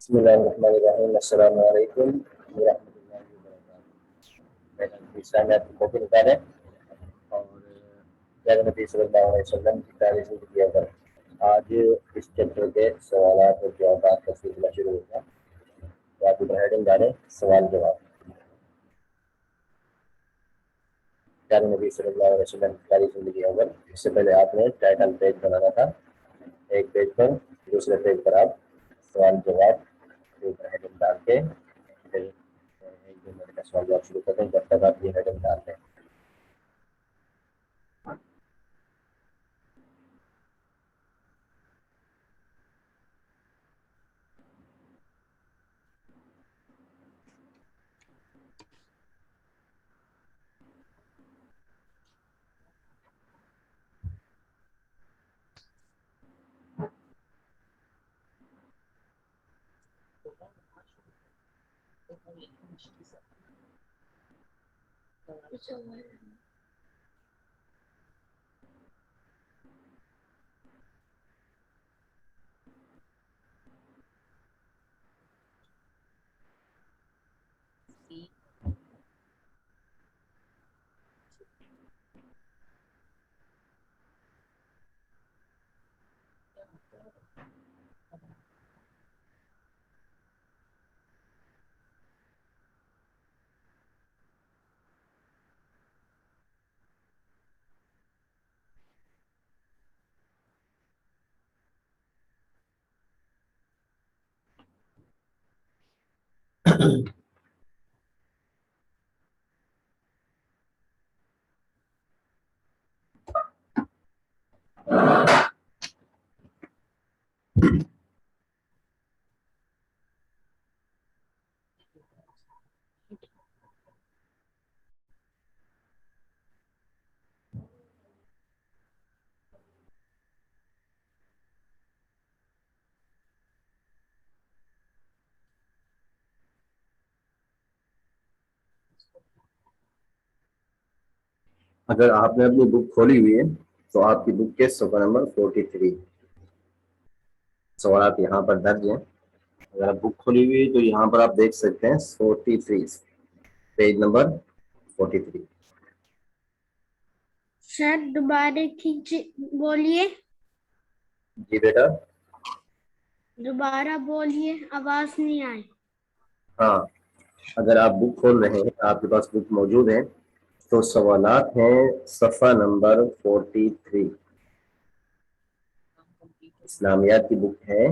بسم اللہ الرحمن الرحیم السلام علیکم ورحمۃ اللہ وبرکاتہ۔ سامعات کی کاپی نکالیں اور پیارے نبی صلی اللہ علیہ وسلم کی تعریف زندگی پر آج اس چیپٹر کے سوالات اور جوابات کا سلسلہ شروع ہوگا۔ تو آپ ادھر ہیڈنگ ڈالیں سوال جواب۔ پیارے نبی صلی اللہ علیہ وسلم کی تعریف زندگی پر اس سے پہلے آپ نے ٹائٹل پیج بنانا تھا، ایک پیج پر، دوسرے پیج پر آپ سوال جواب ہیڈنگ ڈال کے پھر ایک دو منٹ کا سوال جواب شروع کرتے ہیں جب تک آپ یہ ہیڈنگ ڈال دیں۔ اگر آپ نے اپنی بک کھولی ہوئی ہے تو آپ کی بک کے صفحہ نمبر 43 سوالات یہاں پر درج ہیں۔ اگر آپ بک کھولی ہوئی ہے تو یہاں پر آپ دیکھ سکتے ہیں 43 پیج نمبر 43۔ سر دوبارہ بولیے۔ جی بیٹا دوبارہ بولیے، آواز نہیں آئی۔ ہاں، اگر آپ بک کھول رہے ہیں، آپ کے پاس بک موجود ہے تو سوالات ہیں صفحہ نمبر 43۔ اسلامیات کی بک ہے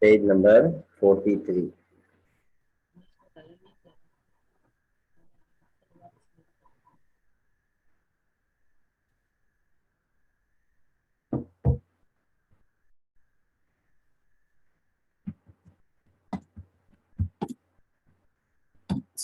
پیج نمبر 43۔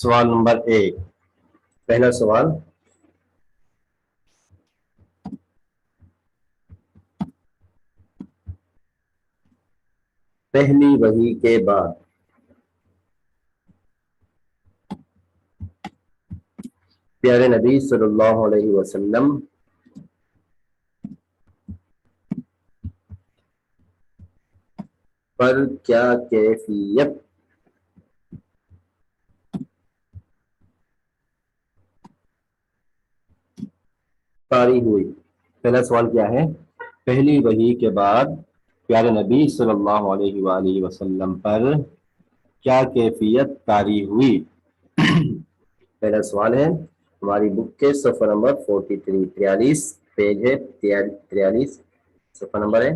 سوال نمبر 1، پہلا سوال، پہلی وحی کے بعد پیارے نبی صلی اللہ علیہ وسلم پر کیا کیفیت طاری ہوئی؟ پہلا سوال کیا ہے؟ پہلی وحی کے بعد پیارے نبی صلی اللہ علیہ وآلہ وسلم پر کیا کیفیت طاری ہوئی؟ پہلا سوال ہے ہماری بک کے صفحہ نمبر 43 پیج ہے 43 صفحہ نمبر ہے۔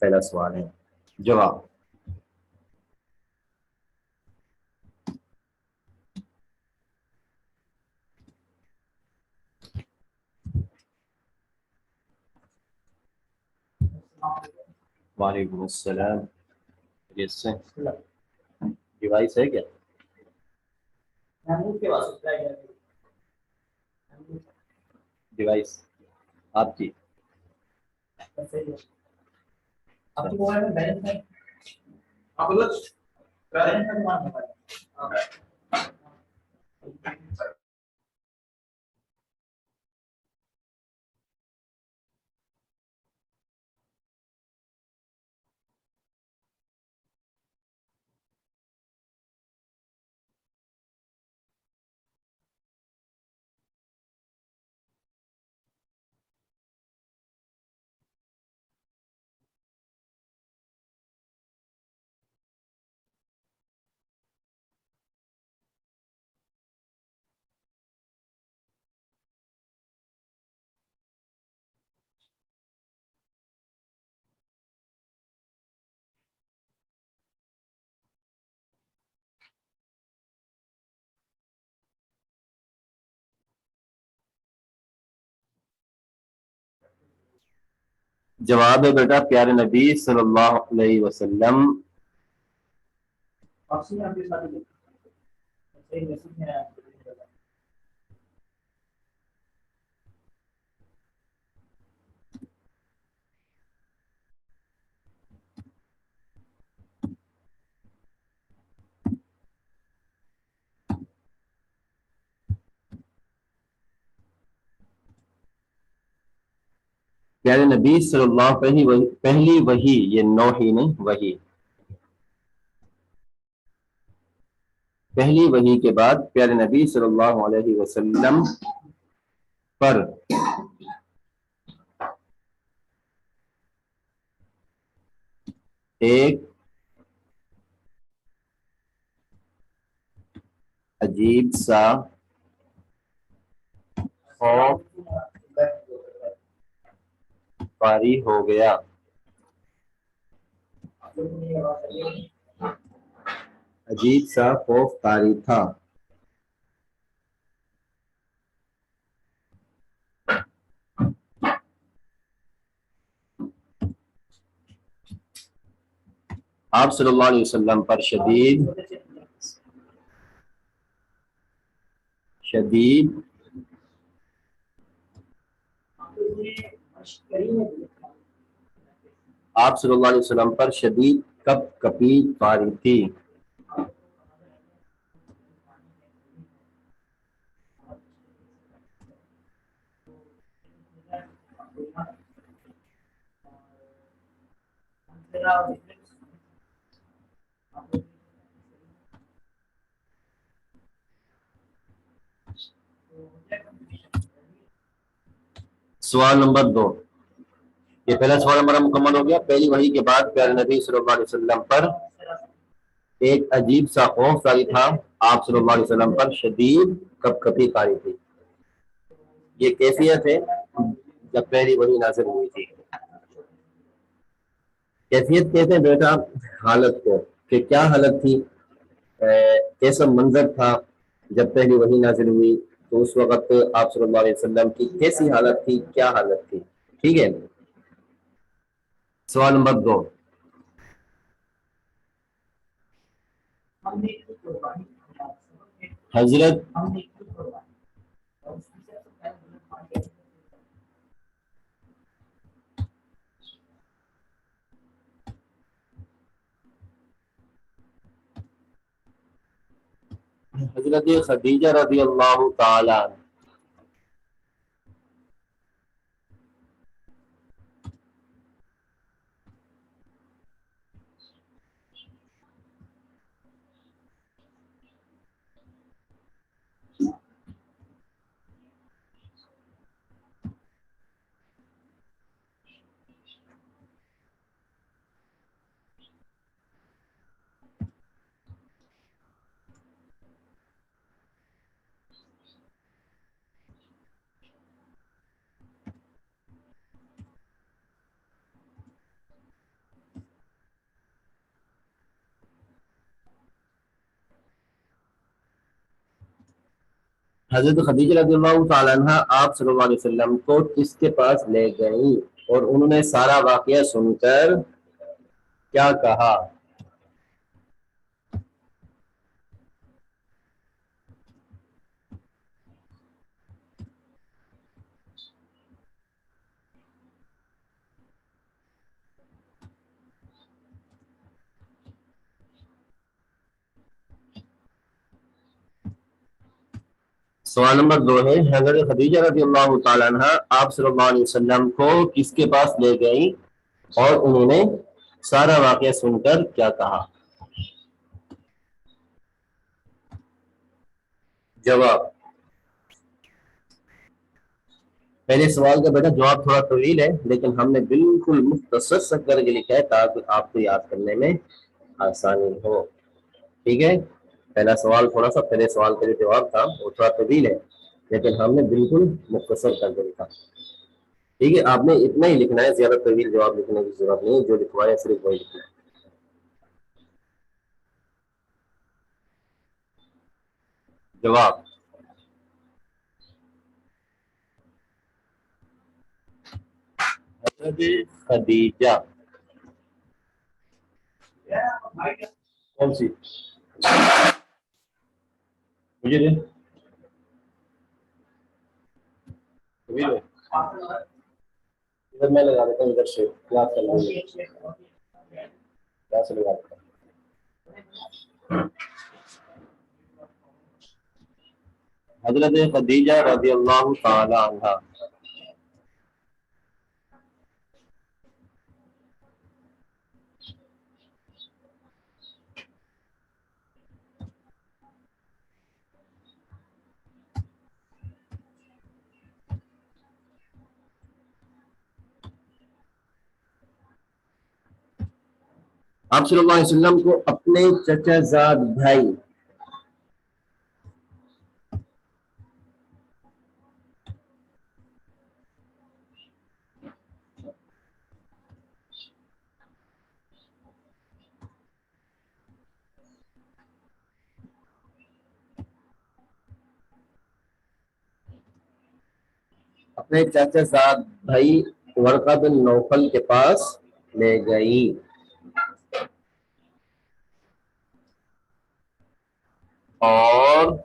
پہلا سوال ہے، جواب وعلیکم السلام۔ یس ڈیوائس ہے کیا؟ ڈیوائس آپ کی जवाब है बेटा प्यारे नबी सल्लल्लाहु अलैहि वसल्लम प्यारे नबी सल्लल्लाहु पहली वही, ये नौ ही नहीं, वही पहली वही के बाद प्यारे नबी सल्लल्लाहु अलैहि वसल्लम पर एक अजीब सा खौफ तारी हो गया। अजीब सा खौफ तारी था। आप सल्लल्लाहु अलैहि वसल्लम पर शदीद आप सल्लल्लाहु अलैहि वसल्लम पर शदीद कपकपी तारी थी। सवाल नंबर 2, ये पहला सवाल हमारा मुकम्मल हो गया। पहली वही के बाद प्यारे नबी सल्लल्लाहु अलैहि वसल्लम पर एक अजीब सा खौफ तारी था। आप सल्लल्लाहु अलैहि वसल्लम पर शदीद कपकपी तारी थी। ये कैफियत है जब पहली वही नाज़िल हुई थी। कैफियत कहते हैं बेटा हालत को, कि क्या हालत थी, कैसा मंजर था जब पहली वही नाज़िल हुई, तो उस वक्त आप सल्लल्लाहु अलैहि वसल्लम की कैसी हालत थी, क्या हालत थी। ठीक है। सवाल नंबर 2, हजरत हजरत खदीजा रज़ी अल्लाह ताला हजरत खदीजा रज़ियल्लाहु ताला अन्हा आप सल्लल्लाहु अलैहि वसल्लम को किसके पास ले गई और उन्होंने सारा वाकया सुनकर क्या कहा। सवाल नंबर 2 है, हजरत खदीजा रज़ियल्लाहु ताला अन्हा आप सल्लल्लाहु अलैहि वसल्लम को किसके पास ले गई और उन्होंने सारा वाकया सुनकर क्या कहा। जवाब, पहले सवाल का बेटा जवाब थोड़ा तवील है, लेकिन हमने बिल्कुल मुख्तसर सा करके लिखा है ताकि आपको याद करने में आसानी हो। ठीक है। पहला सवाल थोड़ा सा, पहले सवाल का जो जवाब था वो थोड़ा तवील है, लेकिन हमने बिल्कुल मुख्तसर करके लिखा। ठीक है, आपने इतना ही लिखना है, ज्यादा तवील जवाब लिखने की जरूरत नहीं, जो लिखवाया सिर्फ वही लिखना है। जवाब, خدیجہ کون سی مجھے دے ادھر میں لگا دیتا ہوں ادھر سے کلاس کر لوں گے کلاس سے لگا دیتا ہوں حضرت خدیجہ رضی اللہ تعالی عنہ آپ صلی اللہ علیہ وسلم کو اپنے چچا زاد بھائی اپنے چچا زاد بھائی ورقہ بن نوفل کے پاس لے گئی اور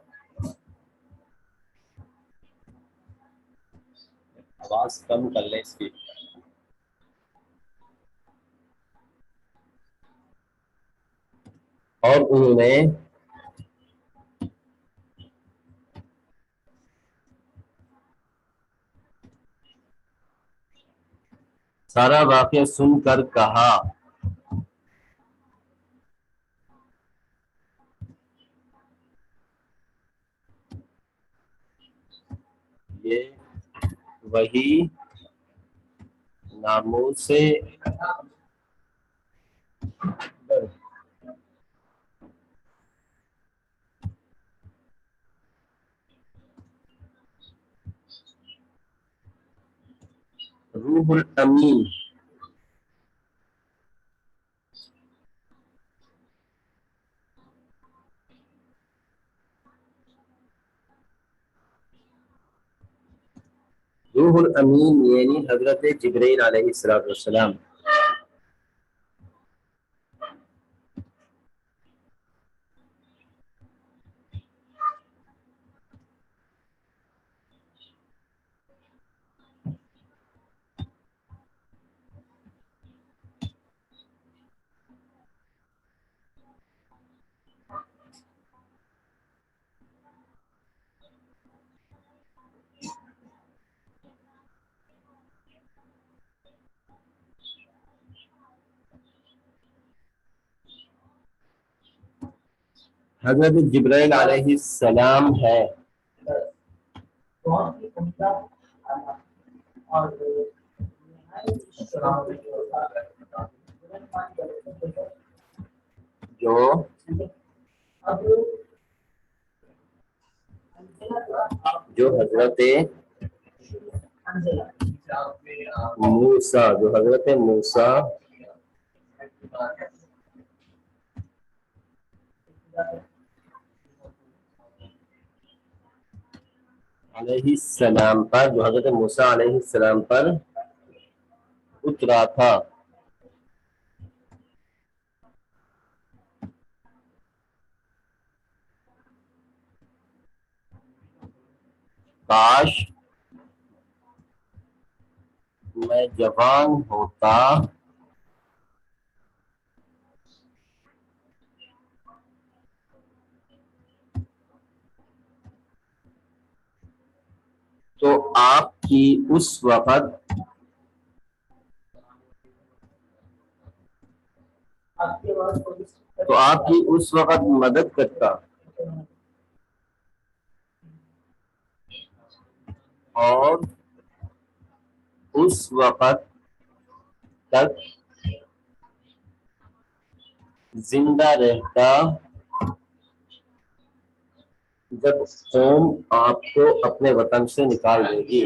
آواز کم کر لیں اس کی اور انہوں نے سارا واقعہ سن کر کہا یہ وہی ناموس روح الامین روح الامین یعنی حضرت جبرائیل علیہ السلام حضرت جبرائیل علیہ السلام ہے جو حضرت موسیٰ علیہ السلام پر جو حضرت موسیٰ علیہ السلام پر اترا تھا کاش میں جوان ہوتا تو آپ کی اس وقت مدد کرتا اور اس وقت تک زندہ رہتا جب قوم آپ کو اپنے وطن سے نکال دے گی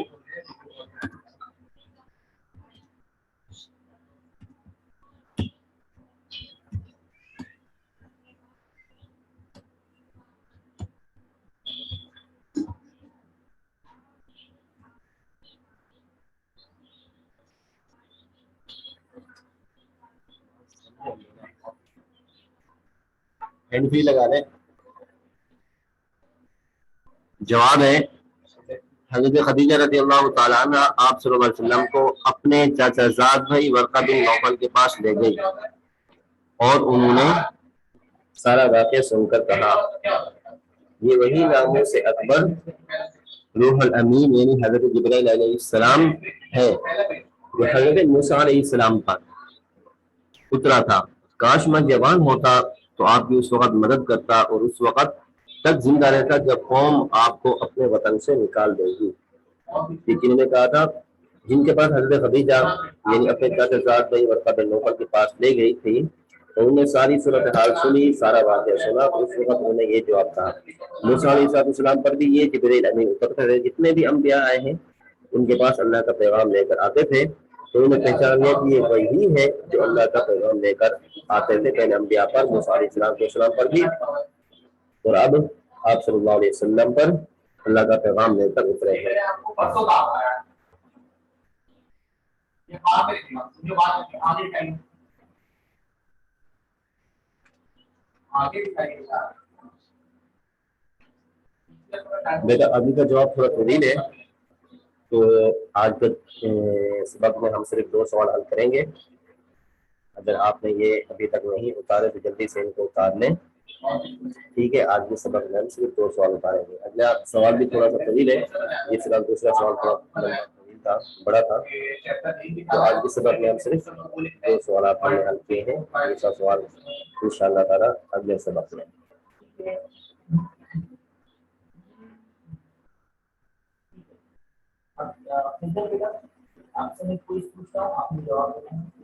हैंड फ्री लगा लें। जवाब है हज़रत खदीजा रज़ियल्लाहु ताला अन्हा आप सल्लल्लाहु अलैहि वसल्लम को अपने चाचाजाद भाई वर्का बिन नौफल के पास ले गई और उन्होंने सारा वाक़या सुनकर कहा, ये वही नामों से अकबर रूहुल अमीन यानी हज़रत जिब्राइल अलैहिस्सलाम है जो हज़रत मूसा अलैहिस्सलाम पर उतरा था। काश मैं जवान होता तो आपकी उस वक्त मदद करता और उस वक्त तक जिंदा रहता जब कौम आपको अपने वतन से निकाल देगी। लेकिन ने कहा था जिनके पास हज़रत खदीजा यानी अपने चाचाजाद भाई वर्का बिन नौफल के पास ले गई थी तो उन्होंने सारी सूरत हाल सुनी, सारा वाक़या सुना। उस वक्त उन्होंने ये जवाब कहा। मूसा अलैहिस्सलाम पर भी ये जिब्रील अमीन उतरते थे। जितने भी अंबिया आए हैं उनके पास अल्लाह का पैगाम लेकर आते थे तो उन्हें पहचान लिया कि ये वही है जो अल्लाह का पैगाम लेकर आते थे पहले अंबिया पर, मूसा अलैहिस्सलाम पर भी, और अब आप सल्लल्लाहु अलैहि वसल्लम पर अल्लाह का पैगाम लेकर उतरे हैं। बेटा अभी का जवाब थोड़ा तवील है तो आज के सबक में हम सिर्फ 2 सवाल हल करेंगे। अगर आपने ये अभी तक नहीं उतारे तो जल्दी से इनको उतार लें, ठीक है। आज के सबक में हम सिर्फ 2 सवाल उतारेंगे। अगला सवाल भी थोड़ा सा तवील है, ये फिलहाल दूसरा सवाल थोड़ा तवील था, बड़ा था, तो आज के सबक में हम सिर्फ 2 सवाल आपने हल किए हैं। दूसरा सवाल इंशाअल्लाह ताला अगले सबक में। आपसे मैं कोई पूछता हूँ, आपने जवाब देना है।